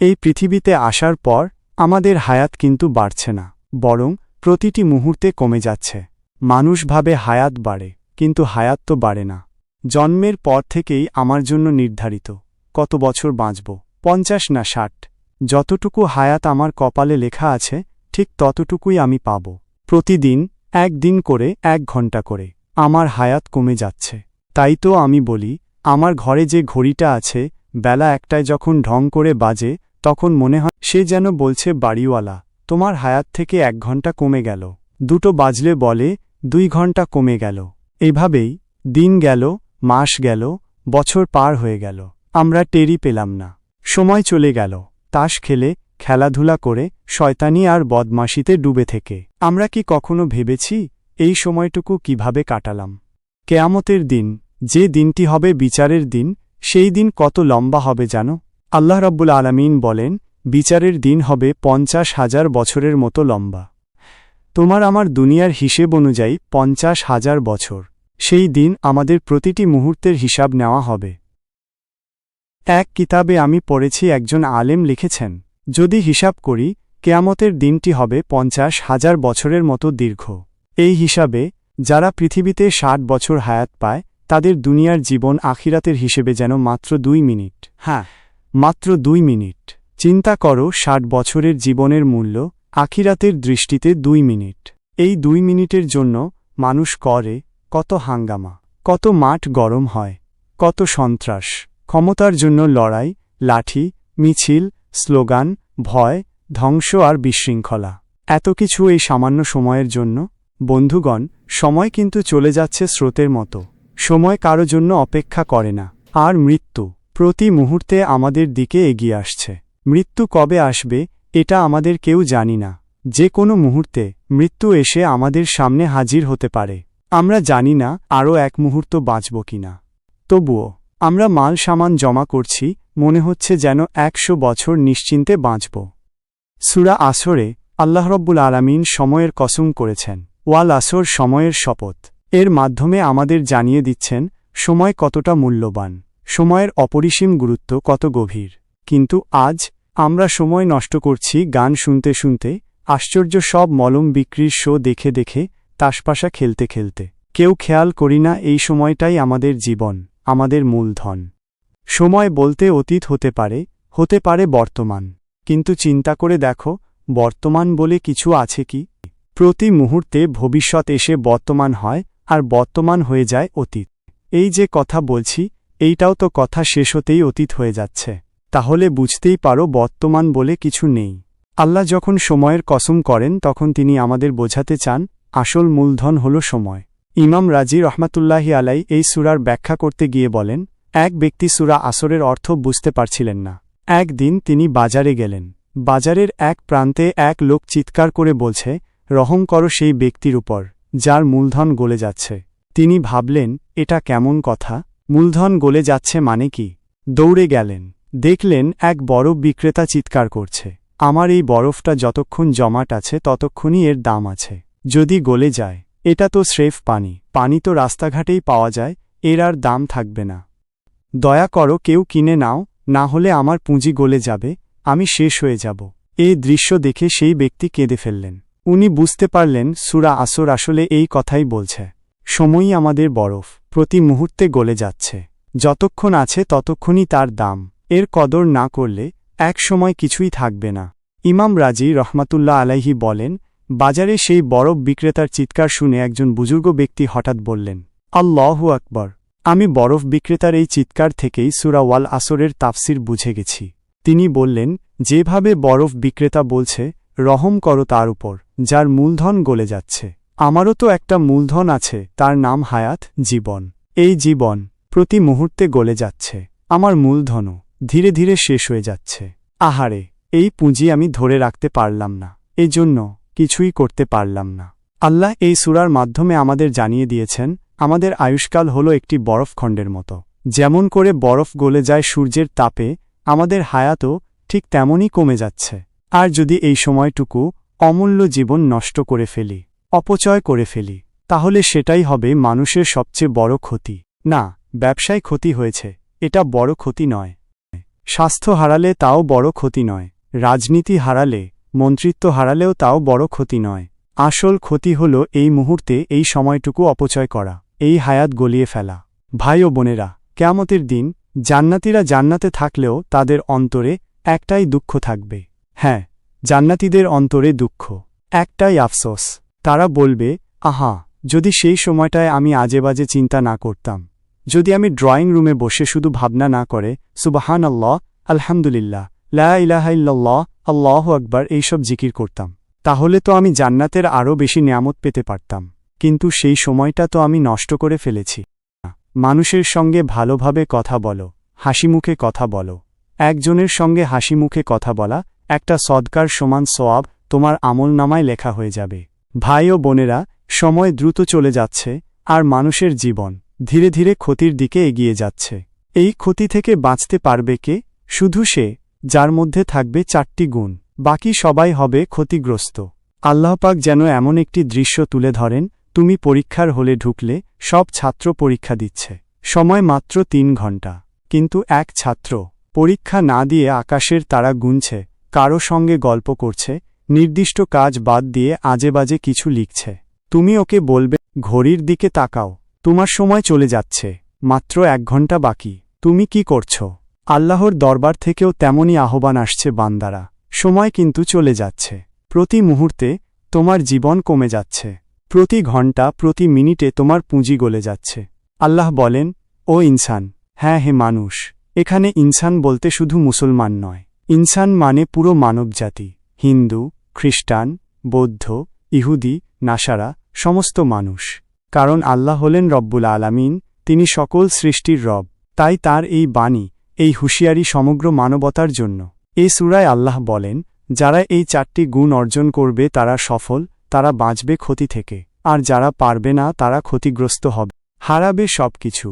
এই পৃথিবীতে আসার পর আমাদের হায়াত কিন্তু বাড়ছে না, বরং প্রতিটি মুহূর্তে কমে যাচ্ছে। মানুষ ভাবে হায়াত বাড়ে, কিন্তু হায়াত তো বাড়ে না। জন্মের পর থেকেই আমার জন্য নির্ধারিত কত বছর বাঁচব, 50 না 60। যতটুকু হায়াত আমার কপালে লেখা আছে ঠিক ততটুকুই আমি পাব। প্রতিদিন 1 দিন করে 1 ঘন্টা করে আমার হায়াত কমে যাচ্ছে। তাই তো আমি বলি, আমার ঘরে যে ঘড়িটা আছে, বেলা 1টায় যখন ঢং করে বাজে তখন মনে হয় সে যেন বলছে, বাড়িওয়ালা, তোমার হায়াত থেকে 1 ঘন্টা কমে গেল। 2টো বাজলে বলে 2 ঘন্টা কমে গেল। এইভাবেই দিন গেল, মাস গেল, বছর পার হয়ে গেল, আমরা টেরই পেলাম না। সময় চলে গেল তাস খেলে, খেলাধুলা করে, শয়তানি আর বদমাশিতে ডুবে থেকে। আমরা কি কখনো ভেবেছি এই সময়টুকু কিভাবে কাটালাম? কেয়ামতের দিন, যে দিনটি হবে বিচারের দিন, সেই দিন কত লম্বা হবে জানো? আল্লাহ রাব্বুল আলামিন বলেন, বিচারের দিন হবে 50,000 বছরের মতো লম্বা। তোমার আমার দুনিয়ার হিসেব অনুযায়ী 50,000 বছর। সেই দিন আমাদের প্রতিটি মুহূর্তের হিসাব নেওয়া হবে। এক কিতাবে আমি পড়েছি, একজন আলেম লিখেছেন, যদি হিসাব করি কেয়ামতের দিনটি হবে 50,000 বছরের মতো দীর্ঘ। এই হিসাবে যারা পৃথিবীতে 60 বছর হায়াত পায়, তাদের দুনিয়ার জীবন আখিরাতের হিসেবে যেন মাত্র 2 মিনিট। হ্যাঁ, মাত্র 2 মিনিট। চিন্তা করো, 60 বছরের জীবনের মূল্য আখিরাতের দৃষ্টিতে 2 মিনিট। এই 2 মিনিটের জন্য মানুষ করে কত হাঙ্গামা, কত মাঠ গরম হয়, কত সন্ত্রাস, ক্ষমতার জন্য লড়াই, লাঠি, মিছিল, স্লোগান, ভয়, ধ্বংস আর বিশৃঙ্খলা। এত কিছু এই সামান্য সময়ের জন্য? বন্ধুগণ, সময় কিন্তু চলে যাচ্ছে স্রোতের মতো। সময় কারো জন্য অপেক্ষা করে না। আর মৃত্যু প্রতি মুহূর্তে আমাদের দিকে এগিয়ে আসছে। মৃত্যু কবে আসবে এটা আমাদের কেউ জানি না। যে কোনো মুহূর্তে মৃত্যু এসে আমাদের সামনে হাজির হতে পারে। আমরা জানি না আরও 1 মুহূর্ত বাঁচব কিনা। তবুও আমরা মাল সামান জমা করছি, মনে হচ্ছে যেন 100 বছর নিশ্চিন্তে বাঁচব। সূরা আসরে আল্লাহ রব্বুল আলামিন সময়ের কসম করেছেন, ওয়াল আসর, সময়ের শপথ। এর মাধ্যমে আমাদের জানিয়ে দিচ্ছেন সময় কতটা মূল্যবান, সময়ের অপরিসীম গুরুত্ব কত গভীর। কিন্তু আজ আমরা সময় নষ্ট করছি গান শুনতে শুনতে, আশ্চর্য সব মলম বিক্রির শো দেখে দেখে, তাসপাশা খেলতে খেলতে। কেউ খেয়াল করি না এই সময়টাই আমাদের জীবন, আমাদের মূলধন। সময় বলতে অতীত হতে পারে বর্তমান। কিন্তু চিন্তা করে দেখো, বর্তমান বলে কিছু আছে কি? প্রতি মুহূর্তে ভবিষ্যৎ এসে বর্তমান হয়, আর বর্তমান হয়ে যায় অতীত। এই যে কথা বলছি, এইটাও তো কথা শেষ হতেই অতীত হয়ে যাচ্ছে। তাহলে বুঝতেই পারো বর্তমান বলে কিছু নেই। আল্লাহ যখন সময়ের কসম করেন, তখন তিনি আমাদের বোঝাতে চান আসল মূলধন হল সময়। ইমাম রাজি রহমাতুল্লাহি আলাই এই সূরার ব্যাখ্যা করতে গিয়ে বলেন, এক ব্যক্তি সূরা আসরের অর্থ বুঝতে পারছিলেন না। একদিন তিনি বাজারে গেলেন। বাজারের এক প্রান্তে এক লোক চিৎকার করে বলছে, রহম করো সেই ব্যক্তির উপর যার মূলধন গলে যাচ্ছে। তিনি ভাবলেন, এটা কেমন কথা? মূলধন গলে যাচ্ছে মানে কি? দৌড়ে গেলেন, দেখলেন এক বরফ বিক্রেতা চিৎকার করছে, আমার এই বরফটা যতক্ষণ জমাট আছে ততক্ষণই এর দাম আছে। যদি গলে যায়, এটা তো স্রেফ পানি, পানি তো রাস্তাঘাটেই পাওয়া যায়, এর আর দাম থাকবে না। দয়া করো কেউ কিনে নাও, না হলে আমার পুঁজি গলে যাবে, আমি শেষ হয়ে যাব। এই দৃশ্য দেখে সেই ব্যক্তি কেঁদে ফেললেন। উনি বুঝতে পারলেন সূরা আসর আসলে এই কথাই বলছে। সময়ই আমাদের বরফ, প্রতি মুহূর্তে গলে যাচ্ছে। যতক্ষণ আছে ততক্ষণই তার দাম। এর কদর না করলে এক সময় কিছুই থাকবে না। ইমাম রাজি রহমাতুল্লাহ আলাইহি বলেন, বাজারে সেই বরফ বিক্রেতার চিৎকার শুনে একজন বুজুর্গ ব্যক্তি হঠাৎ বললেন, আল্লাহু আকবার। আমি বরফ বিক্রেতার এই চিৎকার থেকেই সূরা ওয়াল আসরের তাফসির বুঝে গেছি। তিনি বললেন, যেভাবে বরফ বিক্রেতা বলছে, রহম করো তার উপর যার মূলধন গলে যাচ্ছে। আমারও তো একটা মূলধন আছে, তার নাম হায়াত, জীবন। এই জীবন প্রতি মুহূর্তে গলে যাচ্ছে। আমার মূলধনও ধীরে ধীরে শেষ হয়ে যাচ্ছে। আহারে, এই পুঁজি আমি ধরে রাখতে পারলাম না, এজন্য কিছুই করতে পারলাম না। আল্লাহ এই সূরার মাধ্যমে আমাদের জানিয়ে দিয়েছেন, আমাদের আয়ুষ্কাল হলো একটি বরফখণ্ডের মতো। যেমন করে বরফ গলে যায় সূর্যের তাপে, আমাদের হায়াতও ঠিক তেমনই কমে যাচ্ছে। আর যদি এই সময়টুকু অমূল্য জীবন নষ্ট করে ফেলি, অপচয় করে ফেলি, তাহলে সেটাই হবে মানুষের সবচেয়ে বড় ক্ষতি। না, ব্যবসায় ক্ষতি হয়েছে, এটা বড় ক্ষতি নয়। স্বাস্থ্য হারালে তাও বড় ক্ষতি নয়, রাজনীতি হারালে, মন্ত্রিত্ব হারালেও তাও বড় ক্ষতি নয়। আসল ক্ষতি হল এই মুহূর্তে এই সময়টুকু অপচয় করা, এই হায়াত গলিয়ে ফেলা। ভাই ও বোনেরা, কিয়ামতের দিন জান্নাতীরা জান্নাতে থাকলেও তাদের অন্তরে একটাই দুঃখ থাকবে। হ্যাঁ, জান্নাতীদের অন্তরে দুঃখ, একটাই আফসোস। তারা বলবে, আহা, যদি সেই সময়টায় আমি আজেবাজে চিন্তা না করতাম, যদি আমি ড্রয়িং রুমে বসে শুধু ভাবনা না করে সুবহানাল্লাহ, আলহামদুলিল্লাহ, লা ইলাহা ইল্লাল্লাহ, আল্লাহু আকবার এইসব জিকির করতাম, তাহলে তো আমি জান্নাতের আরও বেশি নিয়ামত পেতে পারতাম। কিন্তু সেই সময়টা তো আমি নষ্ট করে ফেলেছি। মানুষের সঙ্গে ভালোভাবে কথা বলো, হাসিমুখে কথা বলো। একজনের সঙ্গে হাসিমুখে কথা বলা একটা সদকার সমান সওয়াব তোমার আমলনামায় লেখা হয়ে যাবে। ভাই ও বোনেরা, সময় দ্রুত চলে যাচ্ছে, আর মানুষের জীবন ধীরে ধীরে ক্ষতির দিকে এগিয়ে যাচ্ছে। এই ক্ষতি থেকে বাঁচতে পারবে কে? শুধু সে যার মধ্যে থাকবে 4টি গুণ, বাকি সবাই হবে ক্ষতিগ্রস্ত। আল্লাহপাক যেন এমন একটি দৃশ্য তুলে ধরেন, তুমি পরীক্ষার হলে ঢুকলে সব ছাত্র পরীক্ষা দিচ্ছে, সময় মাত্র 3 ঘন্টা, কিন্তু এক ছাত্র পরীক্ষা না দিয়ে আকাশের তারা গুনছে, কারো সঙ্গে গল্প করছে, নির্দিষ্ট কাজ বাদ দিয়ে আজেবাজে কিছু লিখছে। তুমি ওকে বলবে, ঘড়ির দিকে তাকাও, তোমার সময় চলে যাচ্ছে, মাত্র 1 ঘন্টা বাকি। তুমি কি করছো? আল্লাহর দরবার থেকেও তেমনই আহ্বান আসছে, বান্দারা, সময় কিন্তু চলে যাচ্ছে, প্রতি মুহূর্তে তোমার জীবন কমে যাচ্ছে, প্রতি ঘন্টা প্রতি মিনিটে তোমার পুঁজি গলে যাচ্ছে। আল্লাহ বলেন, ও ইনসান, হ্যাঁ হে মানুষ, এখানে ইনসান বলতে শুধু মুসলমান নয়, ইনসান মানে পুরো মানবজাতি, হিন্দু, খ্রিস্টান, বৌদ্ধ, ইহুদি, নাসারা, সমস্ত মানুষ। কারণ আল্লাহ হলেন রব্বুল আলামিন, তিনি সকল সৃষ্টির রব। তাই তার এই বাণী, এই হুঁশিয়ারি সমগ্র মানবতার জন্য। এই সূরায় আল্লাহ বলেন, যারা এই 4টি গুণ অর্জন করবে তারা সফল, তারা বাঁচবে ক্ষতি থেকে, আর যারা পারবে না তারা ক্ষতিগ্রস্ত হবে, হারাবে সবকিছু।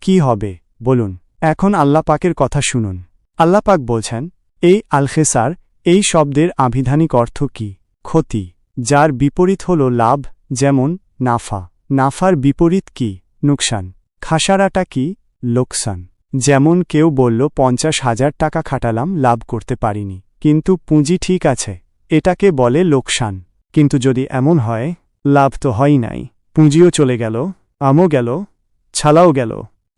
কি হবে বলুন? এখন আল্লাহ পাকের কথা শুনুন। আল্লাহ পাক বলছেন, এই আল-খেসার, এই শব্দের আভিধানিক অর্থ কি? ক্ষতি, যার বিপরীত হল লাভ, যেমন নাফা। নাফার বিপরীত কি? নুকসান। খাসারাটা কি? লোকসান। যেমন কেউ বলল 50,000 টাকা খাটালাম, লাভ করতে পারিনি, কিন্তু পুঁজি ঠিক আছে, এটাকে বলে লোকসান। কিন্তু যদি এমন হয়, লাভ তো হয় নাই, পুঁজিও চলে গেল, আমও গেল, ছালাও গেল,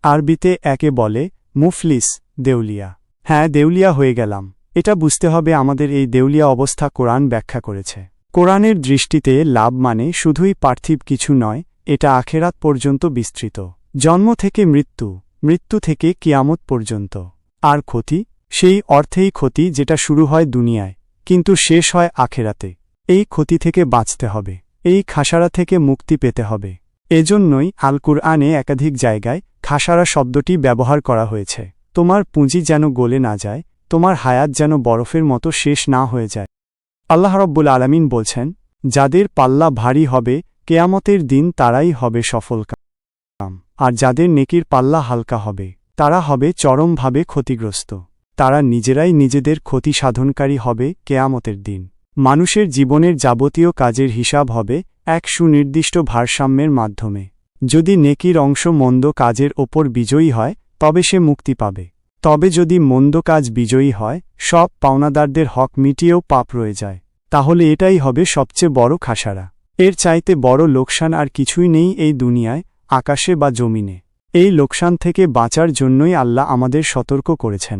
আরবিতে একে বলে মুফলিস, দেউলিয়া। হ্যাঁ, দেউলিয়া হয়ে গেলাম। এটা বুঝতে হবে, আমাদের এই দেউলিয়া অবস্থা কোরআন ব্যাখ্যা করেছে। কোরআনের দৃষ্টিতে লাভ মানে শুধুই পার্থিব কিছু নয়, এটা আখেরাত পর্যন্ত বিস্তৃত, জন্ম থেকে মৃত্যু, মৃত্যু থেকে কিয়ামত পর্যন্ত। আর ক্ষতি, সেই অর্থেই ক্ষতি যেটা শুরু হয় দুনিয়ায়, কিন্তু শেষ হয় আখেরাতে। এই ক্ষতি থেকে বাঁচতে হবে, এই খাসারা থেকে মুক্তি পেতে হবে। এজন্যই আল কুরআনে একাধিক জায়গায় খাসারা শব্দটি ব্যবহার করা হয়েছে। তোমার পুঁজি যেন গলে না যায়, তোমার হায়াত যেন বরফের মতো শেষ না হয়ে যায়। আল্লাহ রব্বুল আলামিন বলছেন, যাদের পাল্লা ভারী হবে কেয়ামতের দিন তারাই হবে সফলকাম, আর যাদের নেকির পাল্লা হালকা হবে তারা হবে চরমভাবে ক্ষতিগ্রস্ত। তারা নিজেরাই নিজেদের ক্ষতি সাধনকারী হবে কেয়ামতের দিন। মানুষের জীবনের যাবতীয় কাজের হিসাব হবে এক সুনির্দিষ্ট ভারসাম্যের মাধ্যমে। যদি নেকির অংশ মন্দ কাজের ওপর বিজয়ী হয় তবে সে মুক্তি পাবে, তবে যদি মন্দ কাজ বিজয়ী হয়, সব পাওনাদারদের হক মিটিয়েও পাপ রয়ে যায়, তাহলে এটাই হবে সবচেয়ে বড় খাসারা। এর চাইতে বড় লোকসান আর কিছুই নেই এই দুনিয়ায়, আকাশে বা জমিনে। এই লোকসান থেকে বাঁচার জন্যই আল্লাহ আমাদের সতর্ক করেছেন।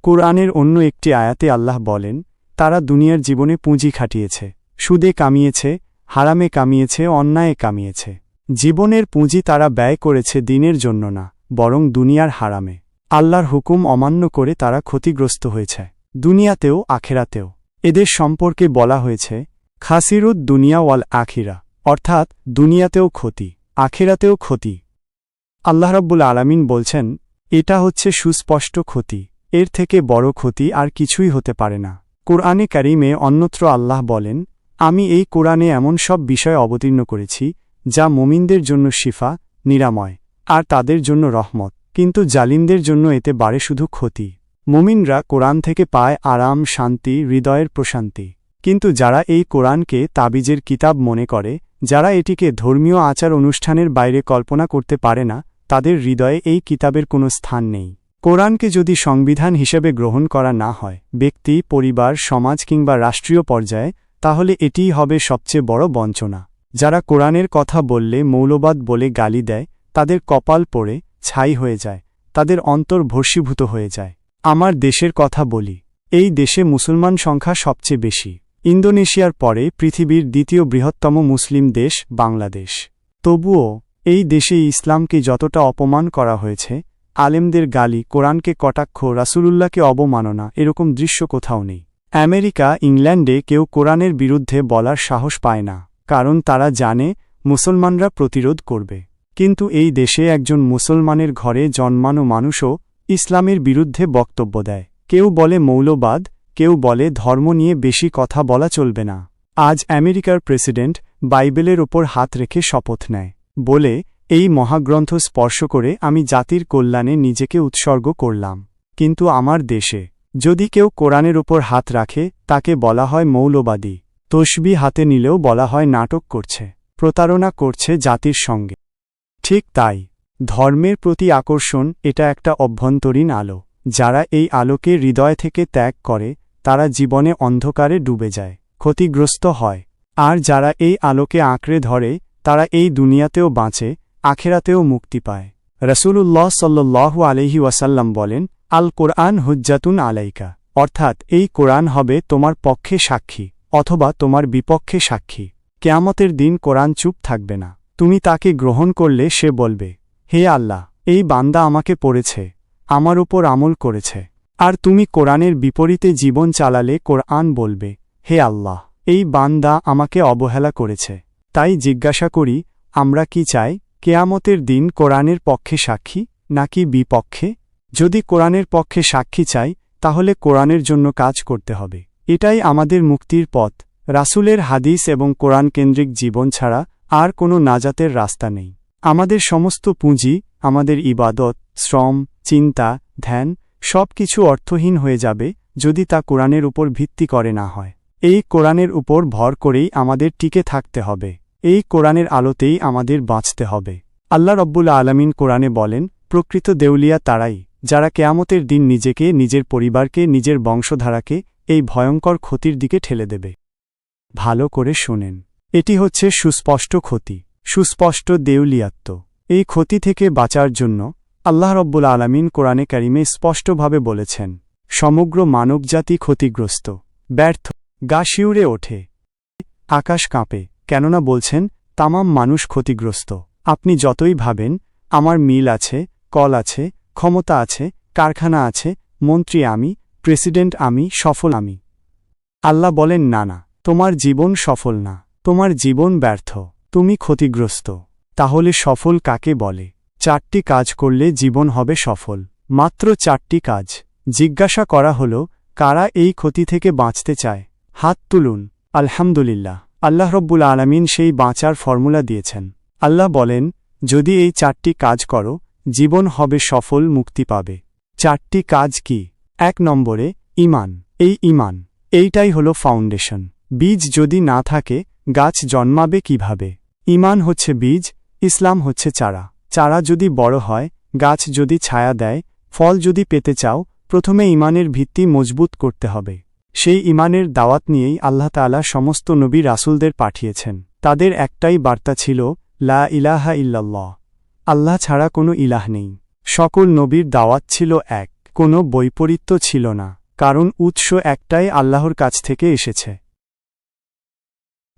কুরআনের অন্য একটি আয়াতে আল্লাহ বলেন, তারা দুনিয়ার জীবনে পুঁজি খাটিয়েছে, সুদে কামিয়েছে, হারামে কামিয়েছে, অন্যায়ে কামিয়েছে। জীবনের পুঁজি তারা ব্যয় করেছে দিনের জন্য না, বরং দুনিয়ার হারামে। আল্লাহর হুকুম অমান্য করে তারা ক্ষতিগ্রস্ত হয়েছে, দুনিয়াতেও আখেরাতেও। এদের সম্পর্কে বলা হয়েছে খাসিরুদ দুনিয়া ওয়াল আখিরা, অর্থাৎ দুনিয়াতেও ক্ষতি, আখেরাতেও ক্ষতি। আল্লাহ রাব্বুল আলামিন বলছেন, এটা হচ্ছে সুস্পষ্ট ক্ষতি, এর থেকে বড় ক্ষতি আর কিছুই হতে পারে না। কুরআনে কারীমে অন্যত্র আল্লাহ বলেন, আমি এই কোরআনে এমন সব বিষয় অবতীর্ণ করেছি যা মুমিনদের জন্য শিফা, নিরাময়, আর তাদের জন্য রহমত, কিন্তু জালিমদের জন্য এতে বাড়ে শুধু ক্ষতি। মুমিনরা কোরআন থেকে পায় আরাম, শান্তি, হৃদয়ের প্রশান্তি। কিন্তু যারা এই কোরআনকে তাবিজের কিতাব মনে করে, যারা এটিকে ধর্মীয় আচার অনুষ্ঠানের বাইরে কল্পনা করতে পারে না, তাদের হৃদয়ে এই কিতাবের কোনো স্থান নেই। কোরআনকে যদি সংবিধান হিসেবে গ্রহণ করা না হয় ব্যক্তি, পরিবার, সমাজ কিংবা রাষ্ট্রীয় পর্যায়ে, তাহলে এটিই হবে সবচেয়ে বড় বঞ্চনা। যারা কোরআনের কথা বললে মৌলবাদ বলে গালি দেয়, তাদের কপাল পড়ে ছাই হয়ে যায়, তাদের অন্তর ভস্মীভূত হয়ে যায়। আমার দেশের কথা বলি। এই দেশে মুসলমান সংখ্যা সবচেয়ে বেশি। ইন্দোনেশিয়ার পরে পৃথিবীর দ্বিতীয় বৃহত্তম মুসলিম দেশ বাংলাদেশ। তবুও এই দেশে ইসলামকে যতটা অপমান করা হয়েছে, আলেমদের গালি, কোরআনকে কটাক্ষ, রাসূলুল্লাহকে অবমাননা, এরকম দৃশ্য কোথাও নেই। আমেরিকা, ইংল্যান্ডে কেউ কোরআনের বিরুদ্ধে বলার সাহস পায় না, কারণ তারা জানে মুসলমানরা প্রতিরোধ করবে। কিন্তু এই দেশে একজন মুসলমানের ঘরে জন্মানো মানুষও ইসলামের বিরুদ্ধে বক্তব্য দেয়। কেউ বলে মৌলবাদ, কেউ বলে ধর্ম নিয়ে বেশি কথা বলা চলবে না। আজ আমেরিকার প্রেসিডেন্ট বাইবেলের ওপর হাত রেখে শপথ নেয়, বলে এই মহাগ্রন্থ স্পর্শ করে আমি জাতির কল্যাণে নিজেকে উৎসর্গ করলাম। কিন্তু আমার দেশে যদি কেউ কোরআনের ওপর হাত রাখে, তাকে বলা হয় মৌলবাদী। তসবিহ হাতে নিলেও বলা হয় নাটক করছে, প্রতারণা করছে জাতির সঙ্গে। ঠিক তাই, ধর্মের প্রতি আকর্ষণ এটা একটা অভ্যন্তরীণ আলো। যারা এই আলোকে হৃদয় থেকে ত্যাগ করে, তারা জীবনে অন্ধকারে ডুবে যায়, ক্ষতিগ্রস্ত হয়। আর যারা এই আলোকে আঁকড়ে ধরে, তারা এই দুনিয়াতেও বাঁচে, আখেরাতেও মুক্তি পায়। রাসূলুল্লাহ সাল্লাল্লাহু আলাইহি ওয়াসাল্লাম বলেন, আল কোরআন হুজ্জাতুন আলাইকা, অর্থাৎ এই কোরআন হবে তোমার পক্ষে সাক্ষী অথবা তোমার বিপক্ষে সাক্ষী। কিয়ামতের দিন কোরআন চুপ থাকবে না। তুমি তাকে গ্রহণ করলে সে বলবে, হে আল্লাহ, এই বান্দা আমাকে পড়েছে, আমার উপর আমল করেছে। আর তুমি কোরআনের বিপরীতে জীবন চালালে কোরআন বলবে, হে আল্লাহ, এই বান্দা আমাকে অবহেলা করেছে। তাই জিজ্ঞাসা করি, আমরা কি চাই? কেয়ামতের দিন কোরআনের পক্ষে সাক্ষী নাকি বিপক্ষে? যদি কোরআনের পক্ষে সাক্ষী চাই, তাহলে কোরআনের জন্য কাজ করতে হবে। এটাই আমাদের মুক্তির পথ। রাসূলের হাদিস এবং কোরআন কেন্দ্রিক জীবন ছাড়া আর কোনো নাজাতের রাস্তা নেই। আমাদের সমস্ত পুঁজি, আমাদের ইবাদত, শ্রম, চিন্তা, ধ্যান সব কিছু অর্থহীন হয়ে যাবে যদি তা কোরআনের উপর ভিত্তি করে না হয়। এই কোরআনের উপর ভর করেই আমাদের টিকে থাকতে হবে। এই কোরআনের আলোতেই আমাদের বাঁচতে হবে। আল্লাহ রব্বুল আলামিন কোরআনে বলেন, প্রকৃত দেউলিয়া তারাই যারা কেয়ামতের দিন নিজেকে, নিজের পরিবারকে, নিজের বংশধারাকে এই ভয়ঙ্কর ক্ষতির দিকে ঠেলে দেবে। ভালো করে শোনেন, এটি হচ্ছে সুস্পষ্ট ক্ষতি, সুস্পষ্ট দেউলিয়াত্ব। এই ক্ষতি থেকে বাঁচার জন্য আল্লাহ রব্বুল আলামিন কোরআনে কারিমে স্পষ্টভাবে বলেছেন, সমগ্র মানবজাতি ক্ষতিগ্রস্ত, ব্যর্থ, গা শিউরে ওঠে, আকাশ কাঁপে, কেননা বলছেন তামাম মানুষ ক্ষতিগ্রস্ত। আপনি যতই ভাবেন আমার মিল আছে, কল আছে, ক্ষমতা আছে, কারখানা আছে, মন্ত্রী আমি, প্রেসিডেন্ট আমি, সফল আমি। আল্লাহ বলেন, না না, তোমার জীবন সফল না, তোমার জীবন ব্যর্থ, তুমি ক্ষতিগ্রস্ত। তাহলে সফল কাকে বলে? 4টি কাজ করলে জীবন হবে সফল। মাত্র 4টি কাজ। জিজ্ঞাসা করা হল, কারা এই ক্ষতি থেকে বাঁচতে চায়? হাত তুলুন। আলহামদুলিল্লাহ, আল্লাহ রব্বুল আলামিন সেই বাঁচার ফর্মুলা দিয়েছেন। আল্লাহ বলেন, যদি এই 4টি কাজ করো, জীবন হবে সফল, মুক্তি পাবে। 4টি কাজ কি? 1 নম্বরে ঈমান। এই ঈমান, এইটাই হলো ফাউন্ডেশন। বীজ যদি না থাকে, গাছ জন্মাবে কিভাবে? ঈমান হচ্ছে বীজ, ইসলাম হচ্ছে চারা। চারা যদি বড় হয়, গাছ যদি ছায়া দেয়, ফল যদি পেতে চাও, প্রথমে ঈমানের ভিত্তি মজবুত করতে হবে। সেই ঈমানের দাওয়াত নিয়েই আল্লাহ তাআলা সমস্ত নবী রাসূলদের পাঠিয়েছেন। তাদের একটাই বার্তা ছিল, লা ইলাহা ইল্লাল্লাহ, আল্লাহ ছাড়া কোনো ইলাহ নেই। সকল নবীর দাওয়াত ছিল এক, কোনো বৈপরীত্য ছিল না, কারণ উৎস একটাই, আল্লাহর কাছ থেকে এসেছে।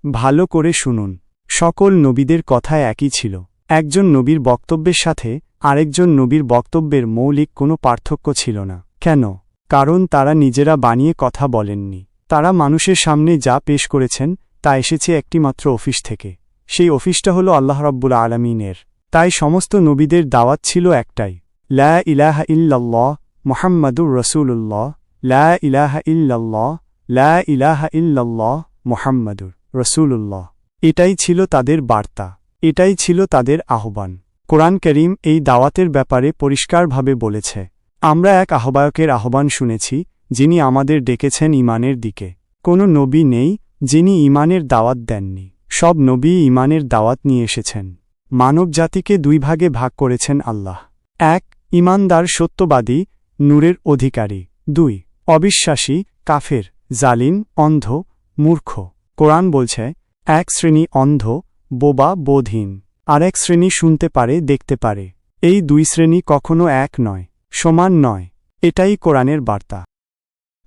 ভালো করে শুনুন, সকল নবীদের কথা একই ছিল। একজন নবীর বক্তব্যের সাথে আরেকজন নবীর বক্তব্যের মৌলিক কোনো পার্থক্য ছিল না। কেন? কারণ তারা নিজেরা বানিয়ে কথা বলেননি। তারা মানুষের সামনে যা পেশ করেছেন তা এসেছে একটিমাত্র অফিস থেকে। সেই অফিসটা হলো আল্লাহ রাব্বুল আলামিনের। তাই সমস্ত নবীদের দাওয়াত ছিল একটাই, লা ইলাহা ইল্লাল্লাহ মুহাম্মাদুর রাসূলুল্লাহ, লা ইলাহা ইল্লাল্লাহ, লা ইলাহা ইল্লাল্লাহ মুহাম্মাদুর রাসূলুল্লাহ। এটাই ছিল তাদের বার্তা, এটাই ছিল তাদের আহ্বান। কোরআন কারীম এই দাওয়াতের ব্যাপারে পরিষ্কারভাবে বলেছে। আমরা এক আহ্বায়কের আহ্বান শুনেছি, যিনি আমাদের ডেকেছেন ঈমানের দিকে। কোনো নবী নেই যিনি ঈমানের দাওয়াত দেননি। সব নবী ঈমানের দাওয়াত নিয়ে এসেছেন। মানবজাতিকে 2 ভাগে ভাগ করেছেন আল্লাহ। 1, ঈমানদার সত্যবাদী নূরের অধিকারী। 2 অবিশ্বাসী, কাফের, জালিম, অন্ধ, মূর্খ। কোরআন বলছে, এক শ্রেণী অন্ধ, বোবা, বোধহীন, আর এক শ্রেণী শুনতে পারে, দেখতে পারে। এই 2 শ্রেণী কখনো এক নয়, সমান নয়। এটাই কোরআনের বার্তা।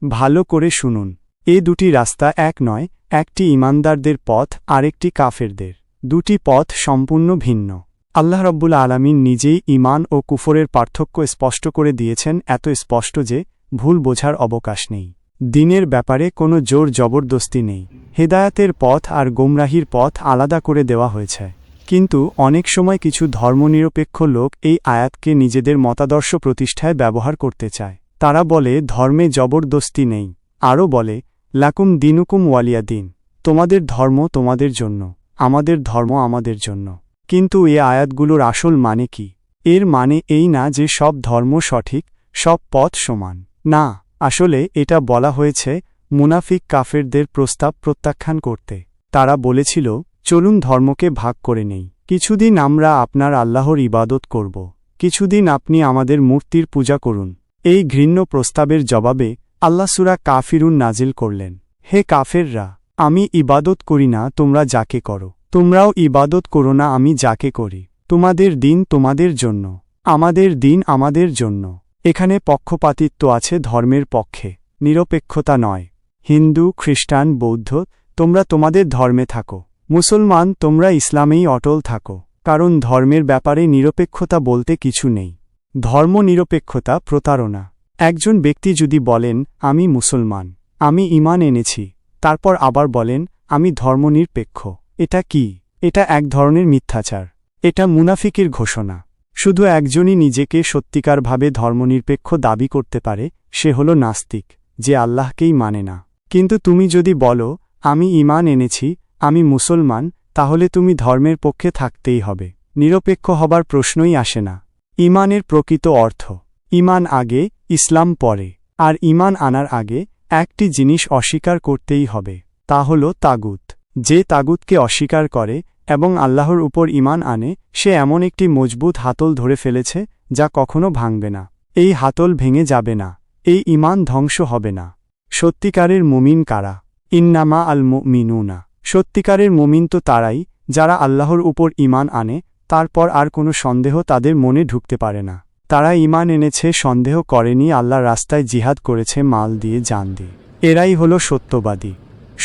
ভালো করে শুনুন, এ দুটি রাস্তা এক নয়, একটি ঈমানদারদের পথ আরেকটি কাফেরদের। দুটি পথ সম্পূর্ণ ভিন্ন। আল্লাহ রব্বুল আলামিন নিজেই ঈমান ও কুফরের পার্থক্য স্পষ্ট করে দিয়েছেন, এত স্পষ্ট যে ভুল বোঝার অবকাশ নেই। দ্বীনের ব্যাপারে কোনো জোর জবরদস্তি নেই। হেদায়াতের পথ আর গোমরাহির পথ আলাদা করে দেওয়া হয়েছে। কিন্তু অনেক সময় কিছু ধর্মনিরপেক্ষ লোক এই আয়াতকে নিজেদের মতাদর্শ প্রতিষ্ঠায় ব্যবহার করতে চায়। তারা বলে ধর্মে জবরদস্তি নেই, আরও বলে লাকুম দিনুকুম ওয়ালিয়া দিন, তোমাদের ধর্ম তোমাদের জন্য, আমাদের ধর্ম আমাদের জন্য। কিন্তু এ আয়াতগুলোর আসল মানে কি? এর মানে এই না যে সব ধর্ম সঠিক, সব পথ সমান। না, আসলে এটা বলা হয়েছে মুনাফিক কাফেরদের প্রস্তাব প্রত্যাখ্যান করতে। তারা বলেছিল, চলুন ধর্মকে ভাগ করে নেই। কিছুদিন আমরা আপনার আল্লাহর ইবাদত করব, কিছুদিন আপনি আমাদের মূর্তির পূজা করুন। এই ঘৃণ্য প্রস্তাবের জবাবে আল্লাহ সূরা কাফিরুন নাজিল করলেন, হে কাফেররা, আমি ইবাদত করি না তোমরা যাকে করো, তোমরাও ইবাদত করো না আমি যাকে করি। তোমাদের দিন তোমাদের জন্য, আমাদের দিন আমাদের জন্য। এখানে পক্ষপাতিত্ব আছে ধর্মের পক্ষে, নিরপেক্ষতা নয়। হিন্দু, খ্রিস্টান, বৌদ্ধ, তোমরা তোমাদের ধর্মে থাকো। মুসলমান, তোমরা ইসলামেই অটল থাকো। কারণ ধর্মের ব্যাপারে নিরপেক্ষতা বলতে কিছু নেই। ধর্মনিরপেক্ষতা প্রতারণা। একজন ব্যক্তি যদি বলেন আমি মুসলমান, আমি ঈমান এনেছি, তারপর আবার বলেন আমি ধর্মনিরপেক্ষ, এটা কি? এটা এক ধরনের মিথ্যাচার। এটা মুনাফিকের ঘোষণা। শুধু একজনই নিজেকে সত্যিকারভাবে ধর্মনিরপেক্ষ দাবি করতে পারে, সে হল নাস্তিক, যে আল্লাহকেই মানে না। কিন্তু তুমি যদি বলো আমি ঈমান এনেছি, আমি মুসলমান, তাহলে তুমি ধর্মের পক্ষে থাকতেই হবে। নিরপেক্ষ হবার প্রশ্নই আসে না। ঈমানের প্রকৃত অর্থ, ঈমান আগে, ইসলাম পরে। আর ঈমান আনার আগে একটি জিনিস অস্বীকার করতেই হবে, তা হল তাগুত। যে তাগুতকে অস্বীকার করে এবং আল্লাহর উপর ঈমান আনে, সে এমন একটি মজবুত হাতল ধরে ফেলেছে যা কখনো ভাঙবে না। এই হাতল ভেঙে যাবে না, এই ঈমান ধ্বংস হবে না। সত্যিকারের মুমিন কারা? ইন্নামা আল মুমিনুনা, সত্যিকারের মুমিন তো তারাই যারা আল্লাহর উপর ঈমান আনে, তারপর আর কোনো সন্দেহ তাদের মনে ঢুকতে পারে না। তারা ঈমান এনেছে, সন্দেহ করেনি, আল্লাহর রাস্তায় জিহাদ করেছে মাল দিয়ে, জান দিয়ে। এরাই হলো সত্যবাদী।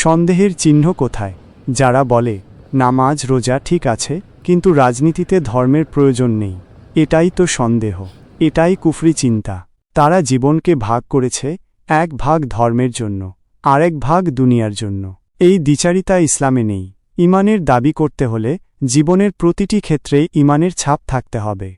সন্দেহের চিহ্ন কোথায়? যারা বলে নামাজ রোজা ঠিক আছে, কিন্তু রাজনীতিতে ধর্মের প্রয়োজন নেই, এটাই তো সন্দেহ, এটাই কুফরি চিন্তা। তারা জীবনকে ভাগ করেছে, এক ভাগ ধর্মের জন্য, আরেক ভাগ দুনিয়ার জন্য। এই দ্বিচারিতা ইসলামে নেই। ঈমানের দাবি করতে হলে জীবনের প্রতিটি ক্ষেত্রে ঈমানের ছাপ থাকতে হবে।